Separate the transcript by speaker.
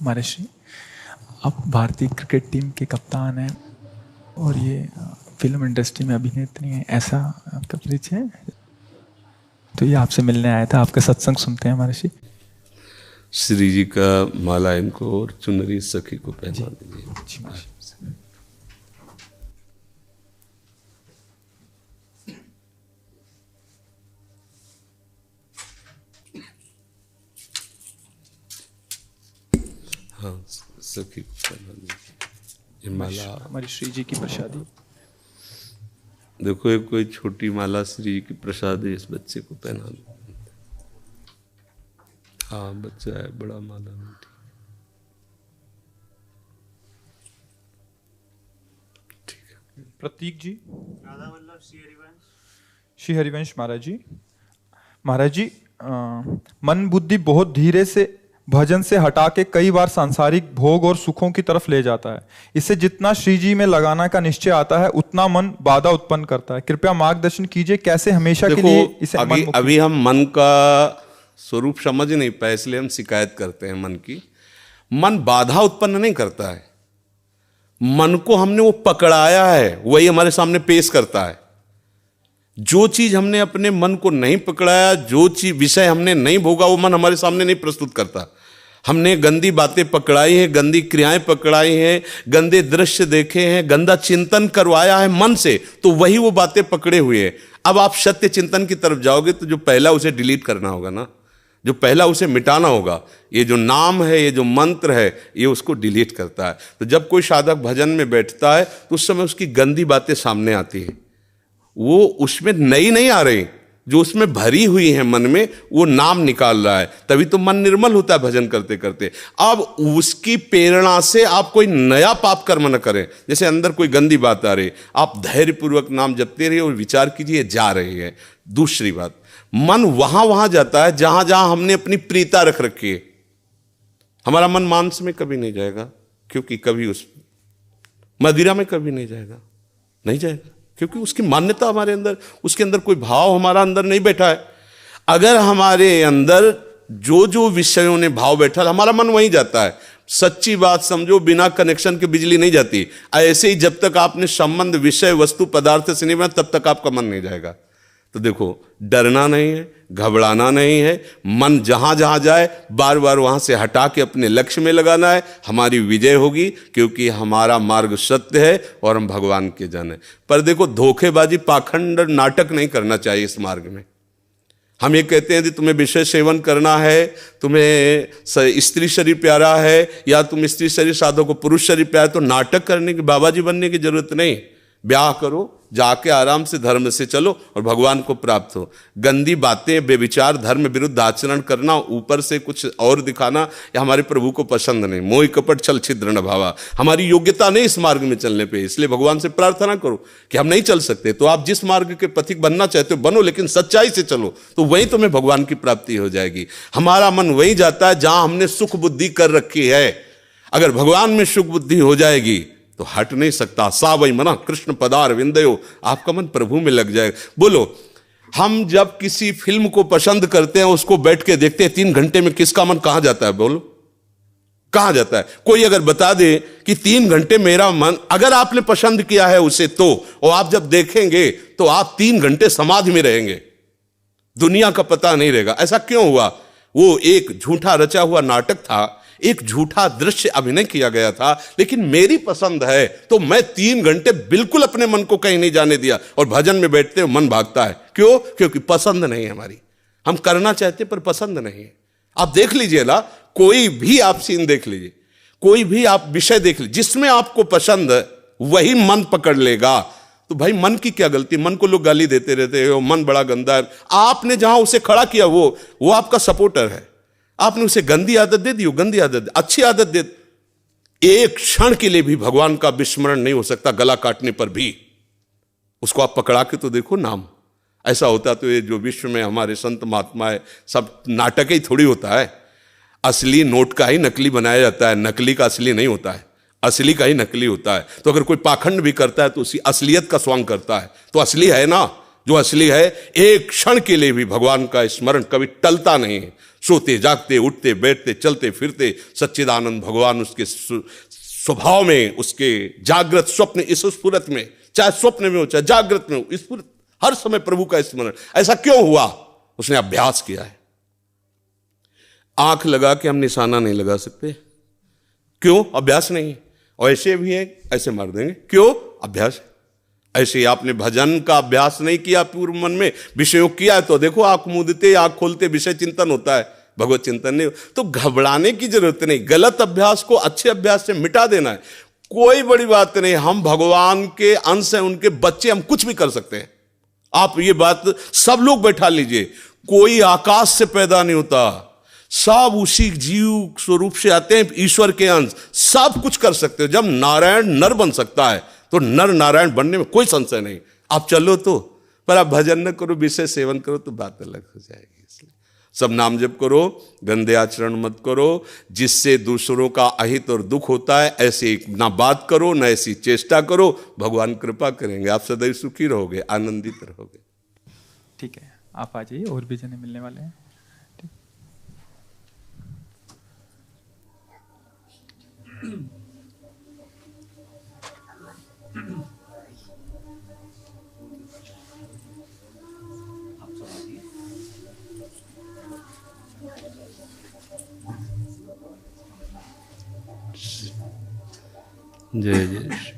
Speaker 1: महर्षि, आप भारतीय cricket team के कप्तान हैं और ये फिल्म इंडस्ट्री में अभिनेत्री हैं, ऐसा आपका परिचय है? तो ये आपसे मिलने आया था, आपका सत्संग सुनते हैं महर्षि।
Speaker 2: श्री जी का माला इनको और चुनरी सखी को पहना दीजिए। हाँ, सखी को पहना दीजिए। ये माला
Speaker 1: हमारी श्री जी की प्रसादी।
Speaker 2: देखो, एक कोई छोटी माला श्री जी की प्रसादी इस बच्चे को पहना दो। हाँ, बच्चा है, बड़ा माला नहीं। ठीक है।
Speaker 1: प्रतीक जी, श्री हरिवंश महाराज जी। महाराज जी, मन बुद्धि बहुत धीरे से भजन से हटा के कई बार सांसारिक भोग और सुखों की तरफ ले जाता है। इसे जितना श्री जी में लगाना का निश्चय आता है उतना मन बाधा उत्पन्न करता है। कृपया मार्गदर्शन कीजिए कैसे हमेशा के लिए इसे
Speaker 2: अभी हम मन का स्वरूप समझ नहीं पाए, इसलिए हम शिकायत करते हैं मन की। मन बाधा उत्पन्न नहीं करता है, मन को हमने वो पकड़ाया है, वही हमारे सामने पेश करता है। जो चीज हमने अपने मन को नहीं पकड़ाया, जो चीज विषय हमने नहीं भोगा, वो मन हमारे सामने नहीं प्रस्तुत करता। हमने गंदी बातें पकड़ाई हैं, गंदी क्रियाएं पकड़ाई हैं, गंदे दृश्य देखे हैं, गंदा चिंतन करवाया है मन से, तो वही वो बातें पकड़े हुए हैं। अब आप सत्य चिंतन की तरफ जाओगे तो जो पहला उसे डिलीट करना होगा ना, जो पहला उसे मिटाना होगा। ये जो नाम है, ये जो मंत्र है, ये उसको डिलीट करता है। तो जब कोई साधक भजन में बैठता है तो उस समय उसकी गंदी बातें सामने आती है, वो उसमें नई नहीं आ रही, जो उसमें भरी हुई है मन में, वो नाम निकाल रहा है। तभी तो मन निर्मल होता है भजन करते करते। अब उसकी प्रेरणा से आप कोई नया पाप कर्म न करें। जैसे अंदर कोई गंदी बात आ रही, आप धैर्यपूर्वक नाम जपते रहिए और विचार कीजिए जा रही है। दूसरी बात, मन वहां जाता है जहां जहां हमने अपनी प्रीता रख रखी है। हमारा मन मांस में कभी नहीं जाएगा, क्योंकि कभी उस मदिरा में कभी नहीं जाएगा, नहीं जाएगा, क्योंकि उसकी मान्यता हमारे अंदर, उसके अंदर कोई भाव हमारा अंदर नहीं बैठा है। अगर हमारे अंदर जो जो विषयों ने भाव बैठा है, हमारा मन वहीं जाता है। सच्ची बात समझो, बिना कनेक्शन के बिजली नहीं जाती। ऐसे ही जब तक आपने संबंध विषय वस्तु पदार्थ से नहीं बना, तब तक आपका मन नहीं जाएगा। तो देखो, डरना नहीं है, घबराना नहीं है। मन जहां जहां जाए बार बार वहां से हटा के अपने लक्ष्य में लगाना है। हमारी विजय होगी, क्योंकि हमारा मार्ग सत्य है और हम भगवान के जन हैं। पर देखो, धोखेबाजी, पाखंड, नाटक नहीं करना चाहिए इस मार्ग में। हम ये कहते हैं कि तुम्हें विषय सेवन करना है, तुम्हें स्त्री शरीर प्यारा है, या तुम स्त्री शरीर साधो को पुरुष शरीर प्यारा है, तो नाटक करने की, बाबा जी बनने की जरूरत नहीं। ब्याह करो, जाके आराम से धर्म से चलो और भगवान को प्राप्त हो। गंदी बातें, बेविचार, धर्म विरुद्ध आचरण करना, ऊपर से कुछ और दिखाना, या हमारे प्रभु को पसंद नहीं। मोह कपट छल छिद्र न भावा, हमारी योग्यता नहीं इस मार्ग में चलने पे। इसलिए भगवान से प्रार्थना करो कि हम नहीं चल सकते, तो आप जिस मार्ग के पथिक बनना चाहते हो बनो, लेकिन सच्चाई से चलो, तो वहीं तुम्हें भगवान की प्राप्ति हो जाएगी। हमारा मन वहीं जाता है जहां हमने सुख बुद्धि कर रखी है। अगर भगवान में सुख बुद्धि हो जाएगी तो हट नहीं सकता। सा वही मना कृष्ण पदार विंदयो, आपका मन प्रभु में लग जाएगा। बोलो, हम जब किसी फिल्म को पसंद करते हैं, उसको बैठ के देखते हैं, 3 घंटे में किसका मन कहां जाता है? बोलो, कहां जाता है? कोई अगर बता दे कि 3 घंटे मेरा मन, अगर आपने पसंद किया है उसे, तो और आप जब देखेंगे तो आप 3 घंटे समाधि में रहेंगे, दुनिया का पता नहीं रहेगा। ऐसा क्यों हुआ? वो एक झूठा रचा हुआ नाटक था, एक झूठा दृश्य अभिनय किया गया था। लेकिन मेरी पसंद है तो मैं 3 घंटे बिल्कुल अपने मन को कहीं नहीं जाने दिया, और भजन में बैठते हुए मन भागता है। क्यों? क्योंकि पसंद नहीं है हमारी। हम करना चाहते पर पसंद नहीं है। आप देख लीजिए ना, कोई भी आप सीन देख लीजिए, कोई भी आप विषय देख लीजिए, जिसमें आपको पसंद है वही मन पकड़ लेगा। तो भाई, मन की क्या गलती? मन को लोग गाली देते रहते हैं, मन बड़ा गंदा है। आपने जहां उसे खड़ा किया वो आपका सपोर्टर है। आपने उसे गंदी आदत दे दी, गंदी आदत, अच्छी आदत दे। एक क्षण के लिए भी भगवान का विस्मरण नहीं हो सकता, गला काटने पर भी। उसको आप पकड़ा के तो देखो नाम। ऐसा होता तो ये जो विश्व में हमारे संत महात्मा है, सब नाटक ही थोड़ी होता है। असली नोट का ही नकली बनाया जाता है, नकली का असली नहीं होता है, असली का ही नकली होता है। तो अगर कोई पाखंड भी करता है तो उसी असलियत का स्वांग करता है, तो असली है ना। जो असली है, एक क्षण के लिए भी भगवान का स्मरण कभी टलता नहीं है। सोते जागते, उठते बैठते, चलते फिरते सच्चिदानंद भगवान उसके स्वभाव में, उसके जागृत स्वप्न इस स्फुरत में, चाहे स्वप्न में हो चाहे जागृत में हो, स्फुरत हर समय प्रभु का स्मरण। ऐसा क्यों हुआ? उसने अभ्यास किया है। आंख लगा के हम निशाना नहीं लगा सकते, क्यों? अभ्यास नहीं है। और ऐसे भी है, ऐसे मार देंगे, क्यों? अभ्यास। ऐसे ही आपने भजन का अभ्यास नहीं किया, पूर्व मन में विषयों किया है, तो देखो आंख मूंदते आंख खोलते विषय चिंतन होता है, भगवत चिंतन नहीं। तो घबराने की जरूरत नहीं, गलत अभ्यास को अच्छे अभ्यास से मिटा देना है, कोई बड़ी बात नहीं। हम भगवान के अंश हैं, उनके बच्चे, हम कुछ भी कर सकते हैं। आप ये बात सब लोग बैठा लीजिए, कोई आकाश से पैदा नहीं होता, सब उसी जीव स्वरूप से आते हैं, ईश्वर के अंश, सब कुछ कर सकते हो। जब नारायण नर बन सकता है तो नर नारायण बनने में कोई संशय नहीं। आप चलो तो, पर आप भजन न करो, विषय सेवन करो तो बात अलग हो जाएगी। इसलिए सब नाम जप करो, गंदे आचरण मत करो, जिससे दूसरों का अहित और दुख होता है ऐसी ना बात करो, ना ऐसी चेष्टा करो। भगवान कृपा करेंगे, आप सदैव सुखी रहोगे, आनंदित रहोगे।
Speaker 1: ठीक है, आप आ जाइए, और भी जने मिलने वाले हैं।
Speaker 2: जय जय।